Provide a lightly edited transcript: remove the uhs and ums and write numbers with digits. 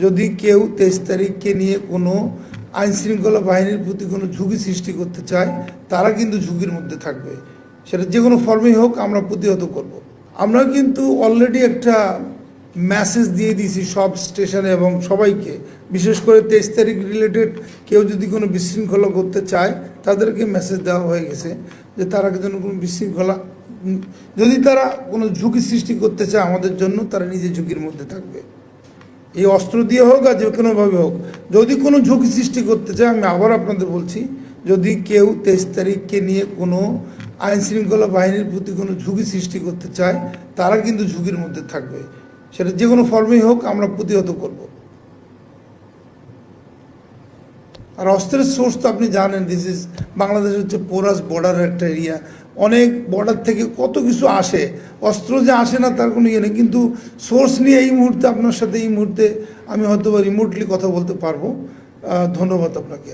যদি কেউ 23 তারিখকে নিয়ে কোনো আইন শৃঙ্খলা বাহিনীর প্রতি কোনো ঝুঁকি সৃষ্টি করতে চায়, তারা কিন্তু ঝুঁকির মধ্যে থাকবে। সেটা যে কোনো ফর্মেই হোক, আমরা প্রতিহত করব। আমরা কিন্তু অলরেডি একটা মেসেজ দিয়ে দিয়েছি সব স্টেশনে এবং সবাইকে, বিশেষ করে 23 তারিখ রিলেটেড কেউ যদি কোনো বিশৃঙ্খলা করতে চায় তাদেরকে মেসেজ দেওয়া হয়ে গেছে যে তারা যেন কোনো বিশৃঙ্খলা, যদি তারা কোনো ঝুঁকি সৃষ্টি করতে চায় আমাদের জন্য, তারা নিজে ঝুঁকির মধ্যে থাকবে। এই অস্ত্র দিয়ে হোক আর যে কোনোভাবে হোক, যদি কোনো ঝুঁকি সৃষ্টি করতে চায়, আমি আবার আপনাদের বলছি, যদি কেউ 23 তারিখকে নিয়ে কোনো আইন শৃঙ্খলা বাহিনীর প্রতি কোনো ঝুঁকি সৃষ্টি করতে চায়, তারা কিন্তু ঝুঁকির মধ্যে থাকবে। সেটা যে কোনো ফর্মেই হোক, আমরা প্রতিহত করব। আর অস্ত্রের সোর্স তো আপনি জানেন, দিস ইজ বাংলাদেশ হচ্ছে পোরাস বর্ডার একটা এরিয়া, অনেক বর্ডার থেকে কত কিছু আসে, অস্ত্র যে আসে না তার কোনো ইয়ে নেই, কিন্তু সোর্স নিয়ে এই মুহূর্তে আপনার সাথে এই মুহূর্তে আমি হয়তো রিমোটলি কথা বলতে পারবো। ধন্যবাদ আপনাকে।